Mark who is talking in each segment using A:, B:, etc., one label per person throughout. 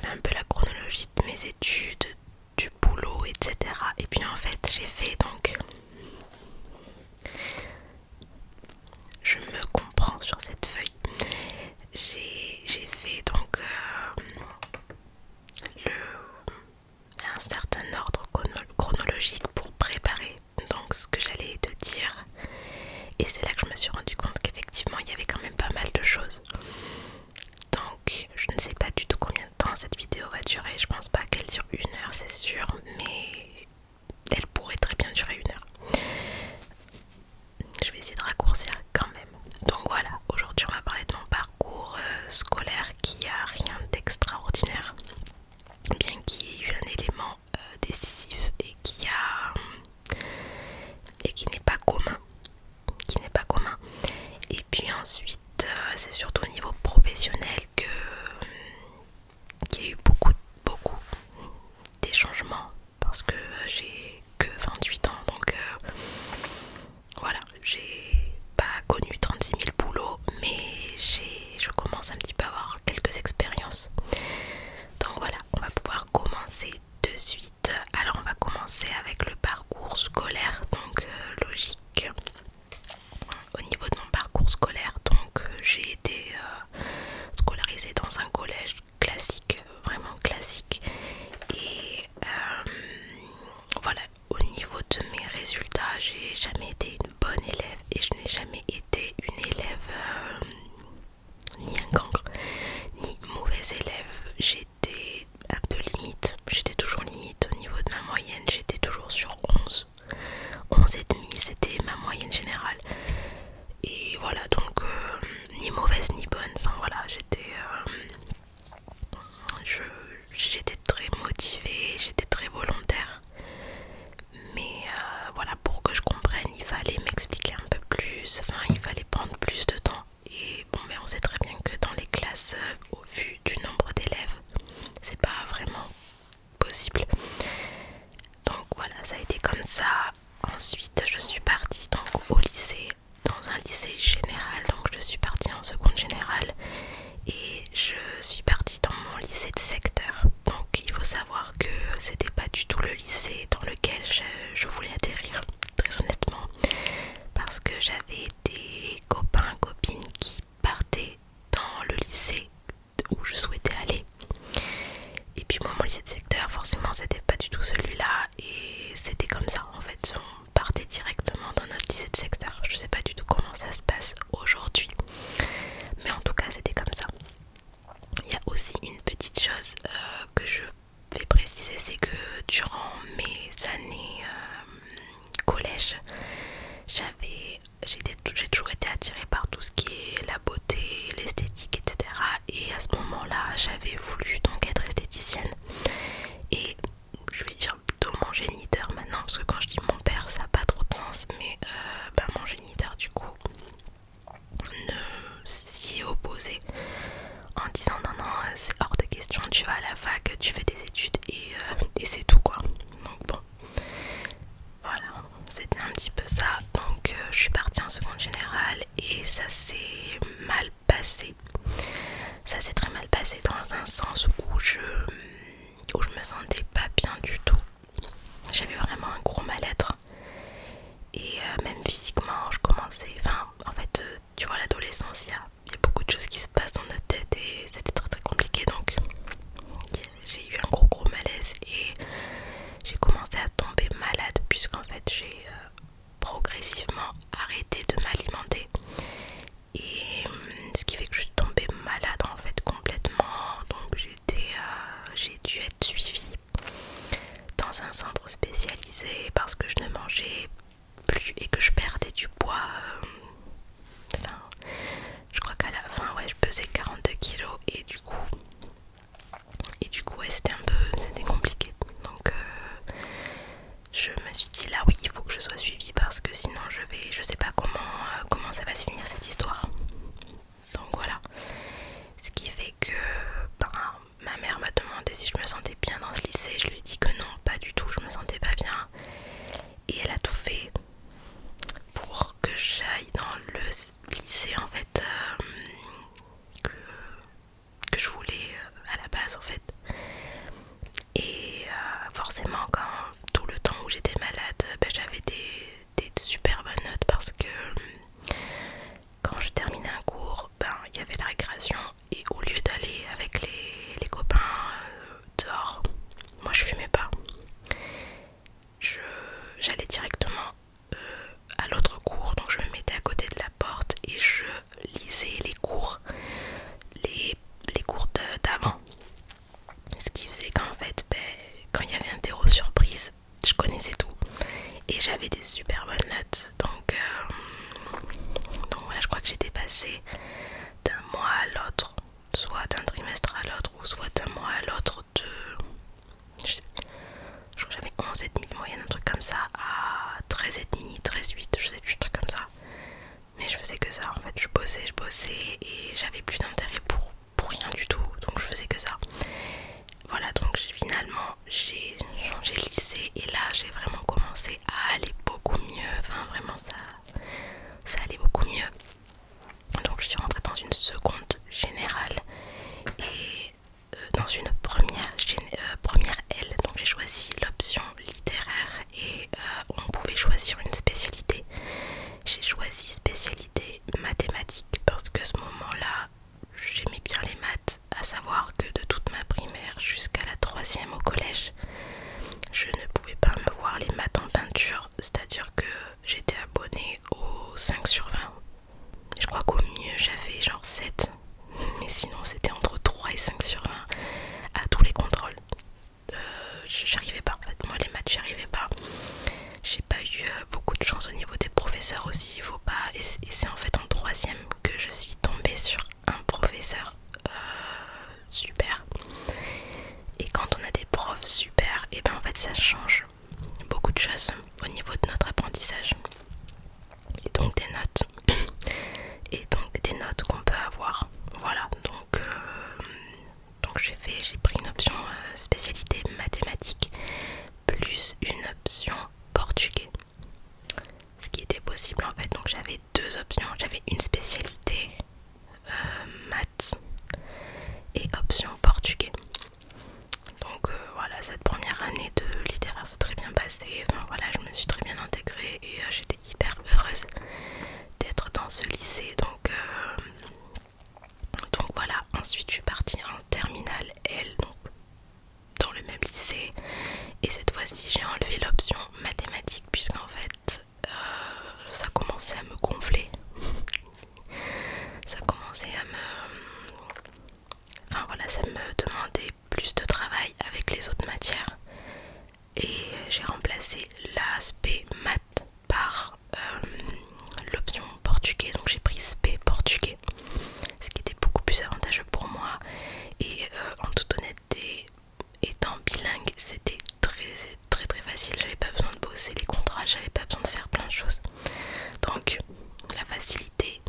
A: un peu la chronologie de mes études, du boulot, etc. Et puis en fait j'ai fait donc, je me comprends sur cette feuille, j'ai fait donc un certain ordre chronologique pour préparer donc ce que j'allais te dire. Et c'est là que je me suis rendu compte qu'effectivement il y avait quand même pas mal de choses. Donc je ne sais pas du tout combien de temps cette vidéo va durer. Je pense pas qu'elle dure 1 heure, c'est sûr, mais elle pourrait très bien durer 1 heure. Je vais essayer de raccourcir quand même. Donc voilà, aujourd'hui on va parler de mon parcours scolaire qui a rien d'extraordinaire, bien qu'il y ait eu un élément décisif et qui n'est pas commun, Et puis ensuite, c'est surtout au niveau professionnel qu'il y a eu beaucoup des changements parce que j'ai que 28 ans, donc voilà, j'ai pas connu 36 000 boulots, mais je commence un petit peu à avoir quelques expériences. Donc voilà, on va pouvoir commencer de suite. Alors on va commencer avec le parcours scolaire, donc logique. Au niveau de mon parcours scolaire, donc j'ai été scolarisée dans un collège classique, vraiment classique. Et voilà, au niveau de mes résultats, j'ai jamais été une bonne élève et je n'ai jamais été une élève ni un cancre, ni mauvaise élève. J'étais un peu limite, j'étais toujours limite au niveau de ma moyenne, j'étais toujours sur 11 et demi, c'était ma moyenne générale. Et voilà, donc ni mauvaise ni bonne, enfin voilà, j'étais très motivée, j'étais très volontaire. Mais voilà, pour que je comprenne, il fallait m'expliquer un peu plus, enfin il fallait prendre plus de temps. Et bon, mais on sait très bien que dans les classes, au vu du nombre d'élèves, c'est pas vraiment possible. Donc voilà, ça a été comme ça. Ensuite, je suis partie donc au lycée, dans un lycée général. Donc je suis partie en seconde générale et je suis partie dans mon lycée de secteur. Donc il faut savoir que c'était pas du tout le lycée dans lequel je voulais atterrir, très honnêtement, parce que j'avais des copains, copines qui partaient dans le lycée où je souhaitais aller. Et puis moi, mon lycée de secteur, forcément c'était pas du tout celui-là, et c'était comme ça en fait, on partait directement dans notre lycée de secteur. Je sais pas du tout comment ça se passe aujourd'hui, mais en tout cas c'était comme ça. Il y a aussi une petite chose que je vais préciser, c'est que durant mes années collège, j'ai toujours été attirée par tout ce qui est la beauté, l'esthétique, etc. Et à ce moment-là, j'avais voulu donc être esthéticienne. Et je vais dire plutôt mon géniteur maintenant, parce que quand je dis mon père, ça n'a pas trop de sens, mais mon géniteur du coup s'y est opposé en disant non, c'est hors de question, tu vas à la fac, tu fais des études et c'est tout quoi. Donc bon, voilà, c'était un petit peu ça. Donc je suis partie en seconde générale et ça s'est mal passé. Ça s'est très mal passé dans un sens où je me sentais pas bien du tout. J'avais vraiment un gros mal-être. Et même physiquement, je commençais... Enfin, en fait, tu vois, l'adolescence, il y a beaucoup de choses qui se passent dans notre tête et c'était très très compliqué. Donc, j'ai eu un gros malaise et j'ai commencé à tomber malade puisqu'en fait, j'ai progressivement arrêté de m'alimenter. Et ce qui fait que je suis tombée malade en fait complètement. Donc, j'ai dû être suivie dans un centre spécialisé parce que je ne mangeais plus et que je perdais du poids. Enfin, je crois j'avais des super bonnes notes. Donc voilà, je crois que j'étais passée d'un mois à l'autre, soit d'un trimestre à l'autre, ou soit d'un mois à l'autre je crois que j'avais 11,5 de moyenne, un truc comme ça, à 13,5, 13,8, je sais plus, un truc comme ça. Mais je faisais que ça en fait, je bossais et j'avais plus d'intérêt pour rien du tout, donc je faisais que ça. Voilà, donc finalement j'ai changé de lycée et là j'ai vraiment commencé à aller beaucoup mieux, enfin vraiment ça allait beaucoup mieux. Donc je suis rentrée dans une seconde générale et dans une première L, donc j'ai choisi l'option littéraire et on pouvait choisir une spécialité. J'ai choisi spécialité mathématiques parce que à ce moment-là j'aimais bien les maths, à savoir que de toute ma primaire jusqu'à la 3e au collège, je ne pouvais pas me voir les maths en peinture, c'est-à-dire que j'étais abonnée au 5 sur 20. Je crois qu'au mieux j'avais genre 7, mais sinon c'était entre 3 et 5 sur 20 à tous les contrôles. J'arrivais pas en fait, moi les maths j'y arrivais pas. J'ai pas eu beaucoup de chance au niveau des professeurs aussi, il faut pas. Et c'est en fait en 3e que je suis tombée sur un professeur super. Et quand on a des profs super, et ben en fait ça change beaucoup de choses au niveau de notre apprentissage. Et donc des notes. Et donc des notes qu'on peut avoir. Voilà, donc j'ai pris une option spécialité mathématiques plus une option portugais. Ce qui était possible en fait, donc j'avais deux options, j'avais une spécialité maths et option portugais. Donc voilà, cette première année de littéraire s'est très bien passée, enfin voilà, je me suis très bien intégrée et j'étais hyper heureuse d'être dans ce lycée. Donc voilà, ensuite je suis partie en terminale L, donc dans le même lycée, et cette fois-ci j'ai enlevé l'option mathématiques puisqu'en fait ça commençait à me gonfler. Ça commençait à me... Enfin voilà, ça me demandait plus de travail avec les autres matières. Et j'ai remplacé l'aspect maths par l'option portugais. Donc j'ai pris SP portugais, ce qui était beaucoup plus avantageux pour moi. Et en toute honnêteté, étant bilingue, c'était très facile. J'avais pas besoin de bosser les contrats, j'avais pas besoin de faire plein de choses. Donc la facilité.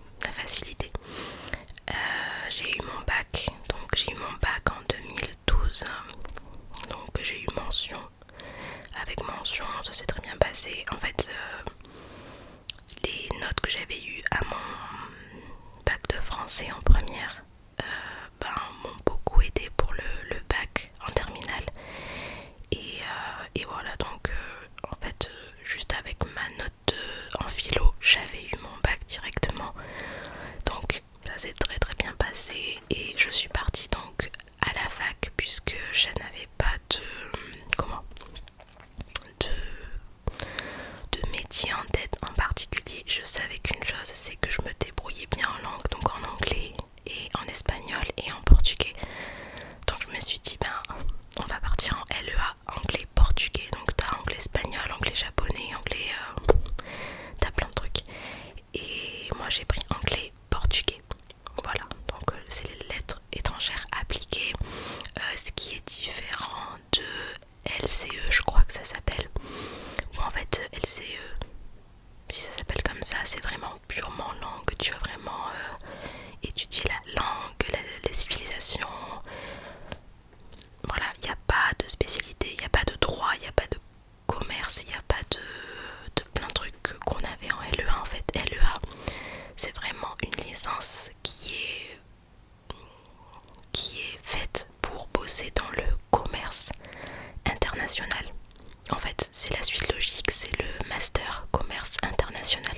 A: J'ai eu mon bac, donc j'ai eu mon bac en 2012, donc j'ai eu mention. Avec mention, ça s'est très bien passé. En fait, les notes que j'avais eues à mon bac de français en première m'ont beaucoup aidé pour le bac en terminale. Et voilà, donc en fait, juste avec ma note en philo, j'avais eu mon bac directement. Donc ça s'est très bien passé et je suis partie donc à la fac puisque je n'avais pas de métier en tête en particulier. Je savais qu'une chose, c'est que je me débrouillais bien en langue, donc en anglais et en espagnol et en portugais. Donc je me suis dit on va partir en LEA, anglais portugais. Donc t'as anglais espagnol, anglais japonais, anglais t'as plein de trucs. Et moi j'ai pris anglais portugais. Voilà, donc c'est les lettres étrangères appliquées, ce qui est différent de LCE, je crois que ça s'appelle. Ou en fait LCE, si ça s'appelle comme ça, c'est vraiment purement langue. Tu vas vraiment étudier la langue, les civilisations. Voilà, il n'y a pas de spécialité, il n'y a pas de droit, il n'y a pas de commerce, il n'y a pas de plein de trucs qu'on avait en LEA. En fait, LEA, c'est vraiment une licence qui est faite pour bosser dans le commerce international. En fait, c'est la suite logique, c'est le master commerce international.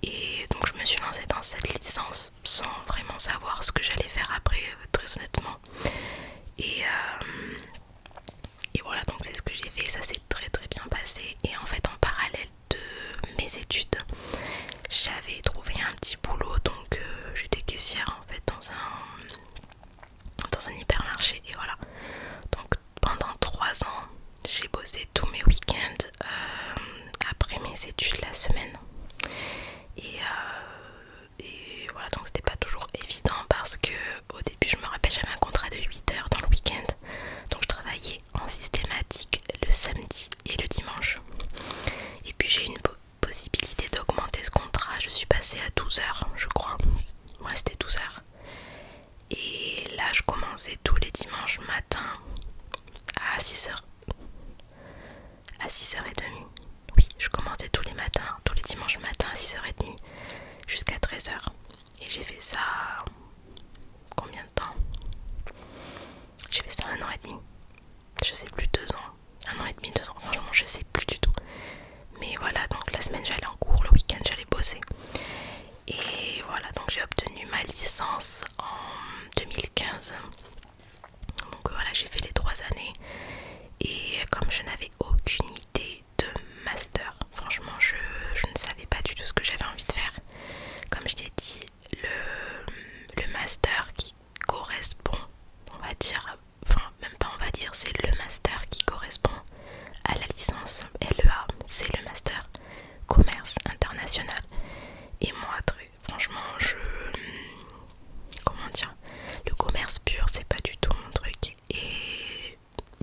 A: Et donc je me suis lancée dans cette licence sans vraiment savoir ce que j'allais faire après, très honnêtement. Et voilà, donc c'est ce que j'ai fait, ça s'est très bien passé. Et en fait, en parallèle de mes études, j'avais trouvé un petit boulot, donc j'étais caissière en fait dans un hypermarché. Et voilà, donc pendant 3 ans, j'ai bossé tous mes week-ends.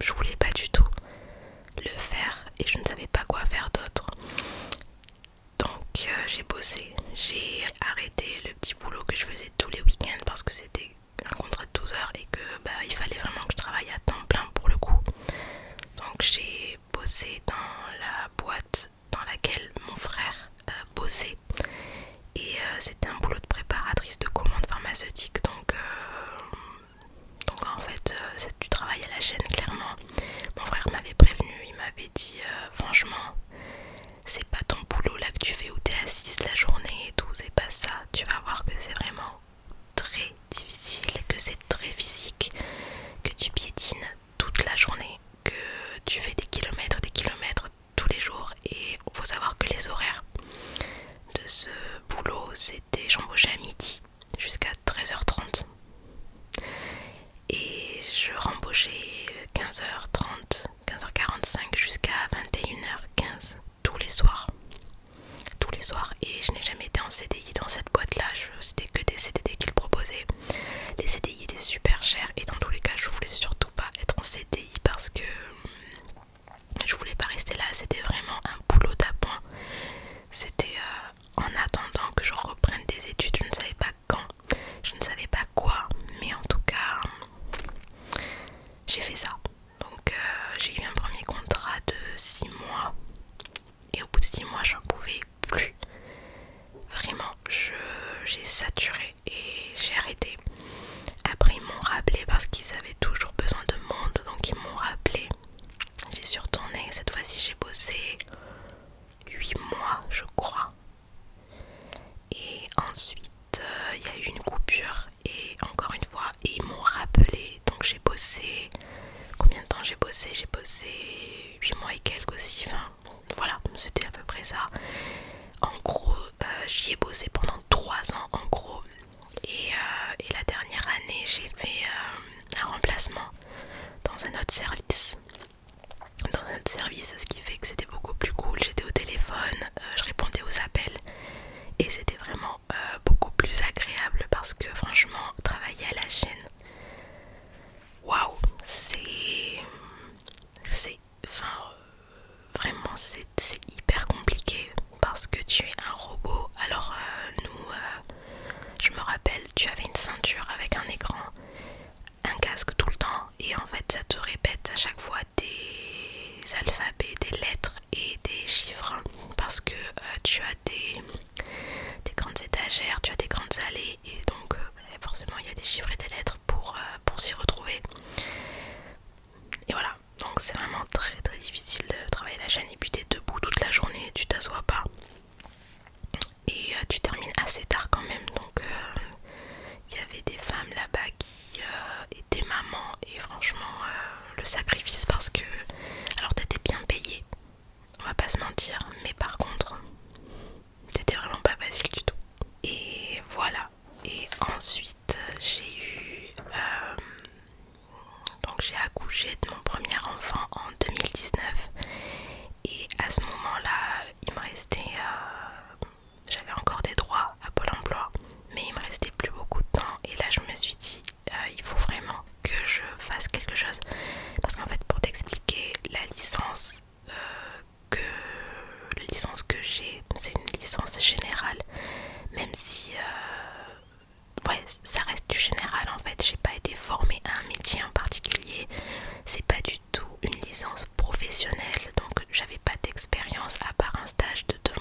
A: je voulais pas du tout le faire et je ne savais pas quoi faire d'autre. Donc j'ai bossé, j'ai arrêté le petit boulot que je faisais tous les week-ends parce que c'était un contrat de 12 heures et que il fallait vraiment que je travaille à temps plein pour le coup. Donc j'ai bossé dans la boîte dans laquelle mon frère bossait et c'était un boulot de préparatrice de commandes pharmaceutiques. Donc en fait c'est du travail à la chaîne clairement. Mon frère m'avait prévenu, il m'avait dit franchement c'est pas ton boulot là que tu fais où t'es assise la journée et tout, c'est pas ça. Tu vas voir que c'est vraiment très difficile, que c'est très physique, que tu piétines toute la journée, que tu fais des kilomètres tous les jours. Et il faut savoir que les horaires de ce boulot c'était j'embauchais à midi jusqu'à 13h30 et je rembauchais 15h30, 15h45 jusqu'à 21h15 tous les soirs. Et je n'ai jamais été en CDI dans cette boîte là, c'était que des CDD qu'ils proposaient. Les CDI étaient super chers et dans tous les cas je voulais surtout pas être en CDI parce que je voulais pas rester là, c'était vraiment un boulot d'appoint. C'était en attendant que je reprenne des études, je ne savais pas quand, je ne savais pas quoi, mais en tout cas j'ai fait ça. Donc j'ai eu un premier contrat de 6 mois et au bout de 6 mois j'en pouvais plus. Vraiment, j'ai saturé et j'ai arrêté. Après ils m'ont rappelé parce qu'ils avaient toujours besoin de monde, donc ils m'ont rappelé. J'ai suis retournée, cette fois-ci j'ai bossé 8 mois je crois. Et ensuite il y a eu une coupure et encore une fois ils m'ont rappelé. Donc j'ai bossé, combien de temps j'ai bossé? J'ai bossé 8 mois et quelques aussi, enfin voilà, c'était à peu près ça. En gros j'y ai bossé pendant 3 ans en gros. Et la dernière année j'ai fait un remplacement dans un autre service. Ce qui fait que c'était beaucoup plus cool. J'étais au téléphone, je répondais aux appels et c'était vraiment beaucoup plus agréable parce que franchement travailler à la chaîne, waouh, vraiment c'est hyper compliqué parce que tu es un robot. Alors je me rappelle, tu avais une ceinture avec un écran, un casque tout le temps et en fait ça te répète à chaque fois des alphabets, des lettres et des chiffres parce que tu as des grandes étagères, tu as des grandes allées et donc forcément il y a des chiffres et des lettres pour s'y retrouver. Et voilà, donc c'est vraiment très très difficile de travailler la chaîne et puis t'es debout toute la journée, tu t'assois pas et tu termines assez tard quand même. Donc il y avait des femmes là-bas qui étaient mamans et franchement le sacrifice parce que alors t'étais bien payé, on va pas se mentir, mais par contre c'était vraiment pas facile du tout. Et voilà, et ensuite j'ai eu donc j'ai accouché de mon premier enfant en 2019 et à ce moment là il me restait j'avais encore des droits à Pôle emploi mais il me restait plus beaucoup de temps et là je me suis dit il faut vraiment que je fasse quelque chose parce qu'en fait pour t'expliquer la licence que j'ai c'est une licence générale, même si ouais ça reste du général en fait. J'ai pas été formée à un métier en particulier, c'est pas du tout une licence professionnelle donc j'avais pas d'expérience à part un stage de 2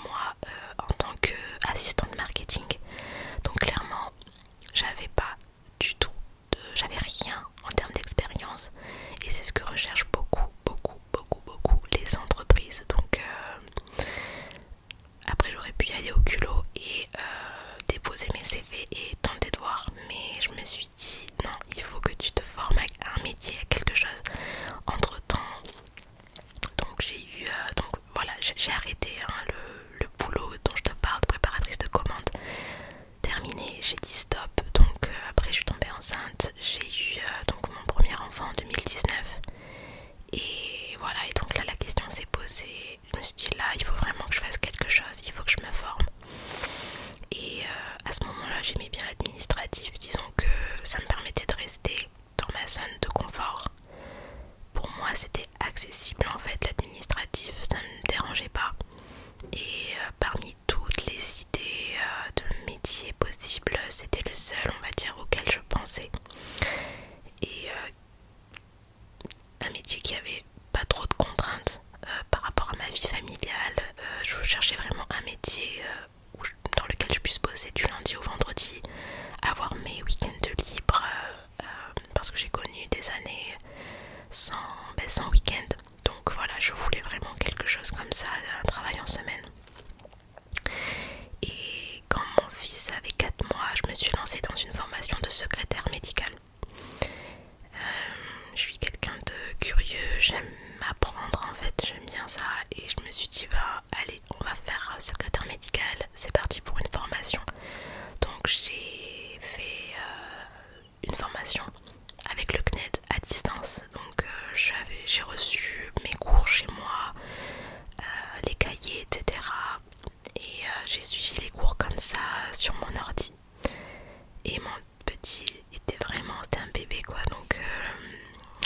A: sans week-end. Donc voilà, je voulais vraiment quelque chose comme ça, un travail en semaine. Et quand mon fils avait 4 mois, je me suis lancée dans une formation de secrétaire médicale. Je suis quelqu'un de curieux, j'aime apprendre en fait, j'aime bien ça. Et je me suis dit, bah allez, on va faire secrétaire médical, c'est parti pour une formation. Donc j'ai fait une formation avec le CNED à distance. Donc j'ai reçu mes cours chez moi, les cahiers, etc. Et j'ai suivi les cours comme ça sur mon ordi. Et mon petit c'était un bébé quoi. Donc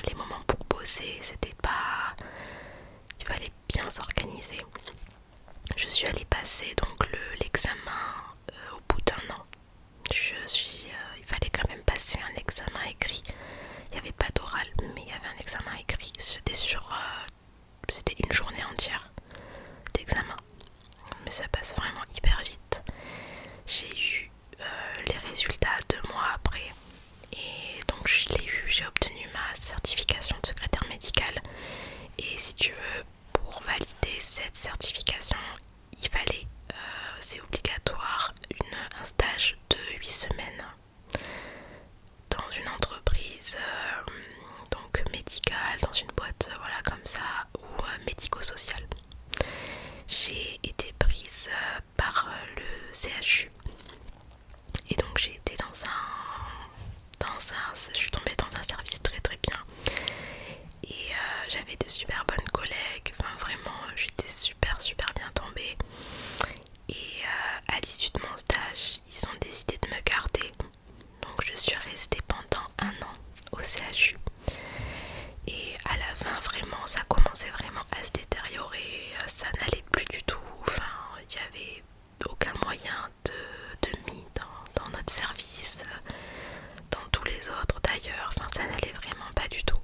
A: les moments pour bosser, c'était pas... Il fallait bien s'organiser. Je suis allée passer donc l'examen au bout d'1 an. Il fallait quand même passer un examen écrit. Il n'y avait pas d'oral, mais il y avait un examen écrit. C'était une journée entière d'examen. Mais ça passe vraiment hyper vite. J'ai eu les résultats 2 mois après. Et donc je l'ai eu, j'ai obtenu ma certification de secrétaire médical. Et si tu veux, pour valider cette certification, il fallait, c'est obligatoire, un stage de 8 semaines dans une entreprise donc médicale, dans une boîte voilà comme ça, ou médico-sociale. J'ai été prise par le CHU et donc j'ai été je suis tombée dans un service très très bien et j'avais de super bonnes collègues, enfin vraiment j'étais super bien tombée. Et à l'issue de mon stage, ils ont décidé de me garder. Donc je suis restée pendant 1 an au CHU. Et à la fin, vraiment, ça commençait vraiment à se détériorer. Ça n'allait plus du tout. Enfin, il n'y avait aucun moyen de mise dans notre service, dans tous les autres d'ailleurs. Enfin, ça n'allait vraiment pas du tout.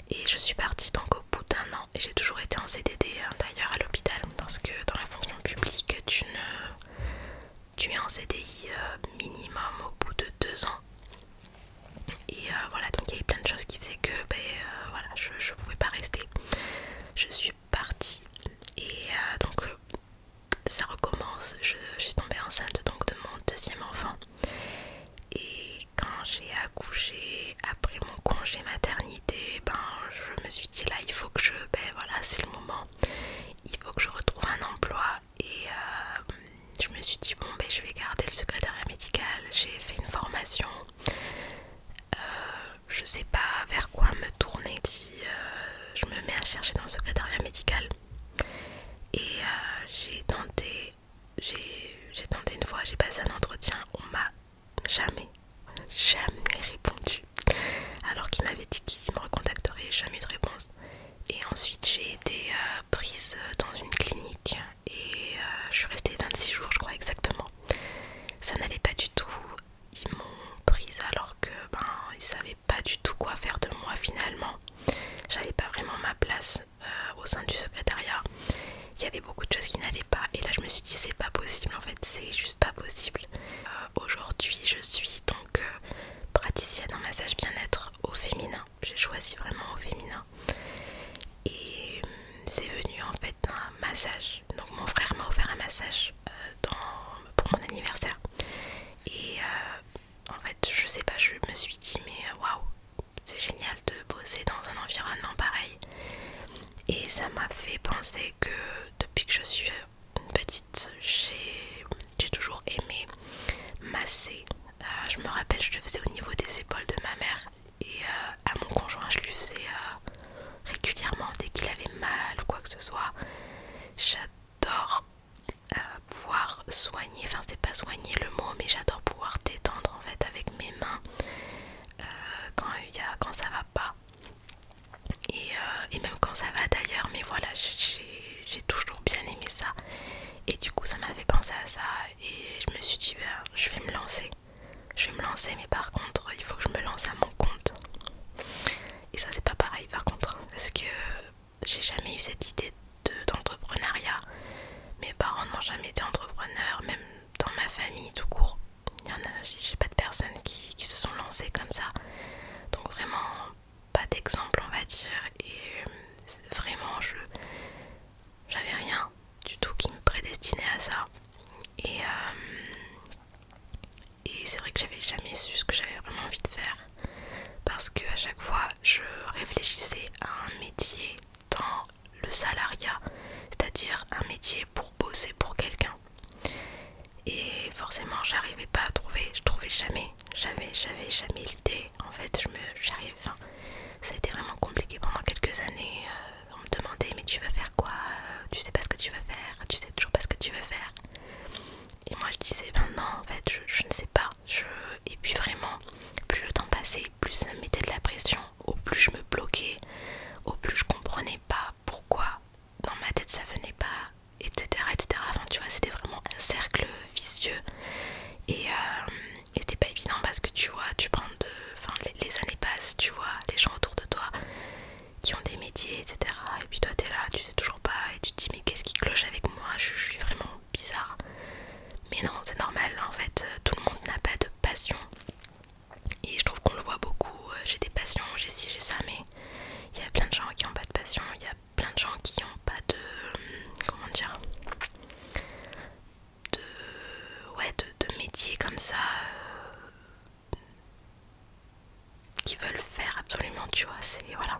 A: Et je suis partie donc au bout d'1 an. Et j'ai toujours été en CDD d'ailleurs à l'hôpital. Parce que dans la fonction publique, tu es en CDI minimum au bout de 2 ans. Et voilà, donc il y avait plein de choses qui faisaient que voilà, je pouvais pas rester. Je suis partie et donc ça recommence. Je suis tombée enceinte donc de mon 2e enfant. Et quand j'ai accouché, après mon congé maternité, je me suis dit là il faut que voilà, c'est le moment. Il faut que je retrouve un emploi. Et je me suis dit bon je vais garder le secrétariat médical. J'ai fait une formation. Je sais pas vers quoi me tourner si je me mets à chercher dans le secrétariat médical. Et j'ai tenté une fois, j'ai passé un entretien, on m'a jamais répondu. Alors qu'il m'avait dit qu'il me recontacterait, jamais eu de réponse. Et ensuite j'ai été prise dans une clinique et je suis restée 26 jours je crois exactement. Ça n'allait pas du tout. Ils m'ont prise alors que ils savaient pas du tout quoi faire de moi finalement. J'avais pas vraiment ma place au sein du secrétariat. Il y avait beaucoup de choses qui n'allaient pas et là je me suis dit c'est pas possible en fait, c'est juste pas possible. Aujourd'hui je suis donc praticienne en massage bien-être au féminin. J'ai choisi vraiment au féminin. Et c'est venu en fait d'un massage. Donc mon frère m'a offert un massage pour mon anniversaire. Et en fait je sais pas, je me suis dit mais waouh, c'est génial de bosser dans un environnement pareil. Et ça m'a fait penser que depuis que je suis petite, j'ai toujours aimé masser. Je me rappelle, je le faisais au niveau des épaules de ma mère. Et à mon conjoint, je lui faisais régulièrement dès qu'il avait mal ou quoi que ce soit. J'adore pouvoir soigner, enfin c'est pas soigner le mot, mais j'adore pouvoir détendre en fait avec mes mains quand ça va pas. Et même quand ça va d'ailleurs, mais voilà, j'ai toujours bien aimé ça. Et du coup ça m'a fait penser à ça et je me suis dit je vais me lancer. Mais par contre il faut que je me lance à mon compte. salariat, c'est-à-dire un métier pour bosser pour quelqu'un. Et forcément j'arrivais pas à trouver, je trouvais jamais, j'avais jamais l'idée. En fait j'arrive, enfin, ça a été vraiment compliqué pendant quelques années. On me demandait mais tu veux faire quoi, tu sais pas ce que tu veux faire, tu sais toujours pas ce que tu veux faire. Et moi je disais ben non en fait je ne sais pas. Et puis vraiment plus le temps passait, plus ça me mettait de la pression, au plus je me bloquais, au plus je comprenais pas pourquoi dans ma tête ça venait pas, etc. etc. Enfin tu vois c'était vraiment un cercle vicieux. Et c'était pas évident parce que tu vois tu prends enfin les années passent, tu vois les gens autour de toi qui ont des métiers, etc. Et puis toi t'es là, tu sais toujours pas et tu te dis mais qu'est-ce qui cloche avec moi, je suis vraiment bizarre. Mais non, c'est normal en fait, tout le monde n'a pas de passion. Et je trouve qu'on le voit beaucoup, j'ai des passions, j'ai ci, j'ai ça, mais il y a plein de gens qui n'ont pas de passion, il y a plein de gens qui n'ont pas de... comment dire, ouais, de métier comme ça, qui veulent faire absolument, tu vois, c'est... voilà,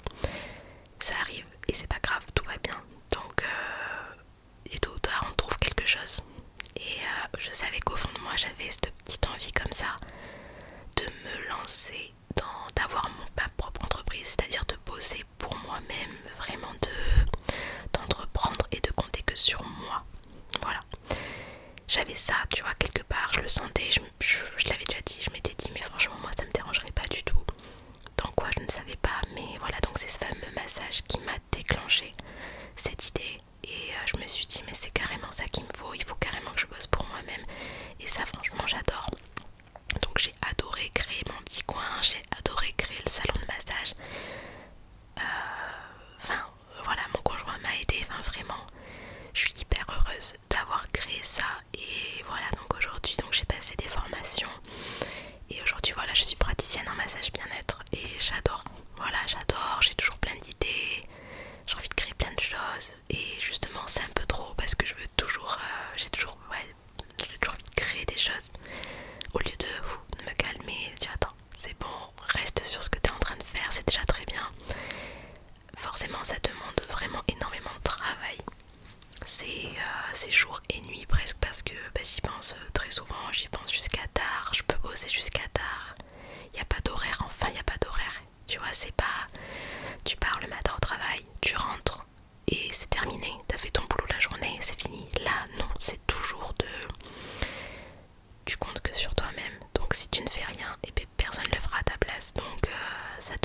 A: ça arrive et c'est pas grave, tout va bien. Donc, et tôt ou tard, on trouve quelque chose. Et je savais qu'au fond de moi, j'avais cette petite envie comme ça de me lancer d'avoir ma propre entreprise, c'est-à-dire de bosser pour moi-même, vraiment d'entreprendre et de compter que sur moi. Voilà. J'avais ça, tu vois, quelque part, je le sentais, je l'avais déjà dit, je m'étais dit, mais franchement, moi, ça me dérangerait pas du tout. Dans quoi, je ne savais pas, mais voilà, donc c'est ce fameux massage qui m'a déclenché cette idée. Et je me suis dit, mais c'est carrément ça qu'il me faut, il faut carrément que je bosse pour moi-même. Et ça, franchement, j'adore. Donc j'ai adoré créer mon petit coin, j'ai adoré créer le salon de massage. Enfin voilà, mon conjoint m'a aidé, enfin vraiment, je suis hyper heureuse d'avoir créé ça. Et voilà, donc aujourd'hui j'ai passé des formations. Et aujourd'hui voilà, je suis praticienne en massage bien-être et j'adore. Voilà, j'adore, j'ai toujours plein d'idées, j'ai envie de créer plein de choses. Et justement c'est un peu trop parce que je veux toujours, j'ai toujours envie de créer des choses. Au lieu de me calmer, de dire attends, c'est bon, reste sur ce que tu es en train de faire, c'est déjà très bien. Forcément, ça demande vraiment énormément de travail. C'est jour et nuit presque parce que j'y pense très souvent, j'y pense jusqu'à tard, je peux bosser jusqu'à tard. Il n'y a pas d'horaire, enfin il n'y a pas d'horaire. Tu vois, c'est pas... Tu pars le matin au travail, tu rentres et c'est terminé. T'as fait ton boulot la journée, c'est fini. Là, non, c'est toujours tu comptes que sur toi-même. Donc si tu ne fais rien, et bien personne ne le fera à ta place. Donc ça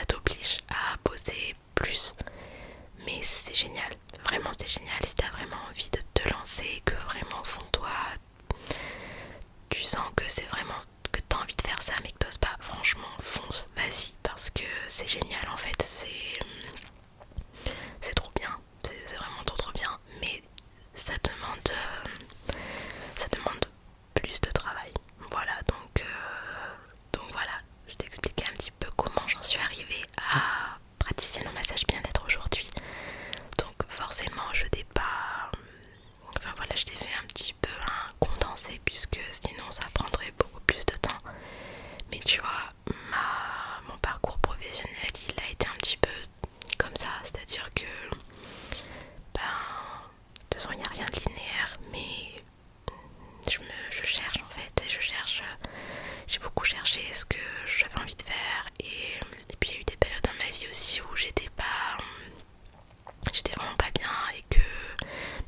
A: t'oblige à bosser plus. Mais c'est génial, vraiment c'est génial. Si t'as vraiment envie de te lancer, que vraiment au fond de toi, tu sens que c'est vraiment que t'as envie de faire ça mais que t'oses pas, franchement fonce, vas-y, parce que c'est génial en fait. C'est trop bien, c'est vraiment trop bien. Mais ça demande plus de travail. Voilà, donc voilà, je t'expliquais un petit peu comment j'en suis arrivée à praticienne en massage bien-être aujourd'hui. Donc forcément je n'ai pas... Enfin voilà, je t'ai fait un petit peu un condensé puisque sinon ça prendrait beaucoup plus de temps. Mais tu vois, mon parcours professionnel il a été un petit peu comme ça, c'est-à-dire que de toute façon il n'y a rien de linéaire, mais je cherche en fait, et j'ai beaucoup cherché ce que j'avais envie de faire. Et puis il y a eu des périodes dans ma vie aussi où j'étais vraiment pas bien et que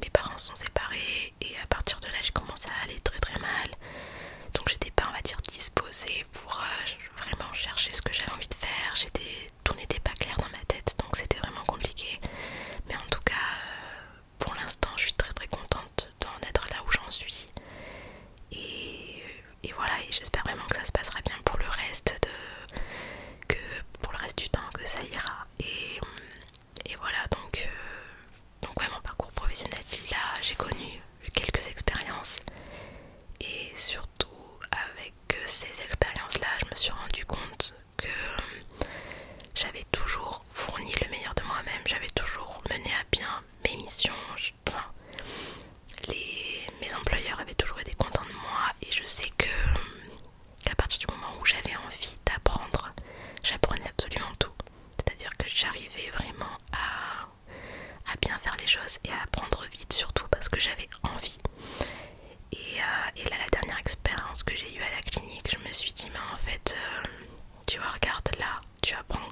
A: mes parents se sont séparés, et à partir de là j'ai commencé à aller très très mal. Donc j'étais pas, on va dire, disposée pour vraiment chercher ce que j'avais envie de faire. Tout n'était pas clair dans ma tête, donc c'était vraiment compliqué. Mais en tout cas, pour l'instant, je suis très très contente d'en être là où j'en suis. Et voilà, et j'espère vraiment que ça se passera bien pour le reste pour le reste du temps, que ça ira. Et voilà, donc ouais, mon parcours professionnel, là, j'ai connu quelques expériences. Et surtout, avec ces expériences-là, je me suis rendu compte que j'avais toujours fourni le meilleur de moi-même, j'avais toujours mené à bien mes missions. Mes employeurs avaient toujours été contents de moi, et je sais qu'à partir du moment où j'avais envie d'apprendre, j'apprenais absolument tout. C'est-à-dire que j'arrivais vraiment à les choses et à apprendre vite, surtout parce que j'avais envie. Et là, la dernière expérience que j'ai eue à la clinique, je me suis dit mais en fait tu vois, regarde là, tu apprends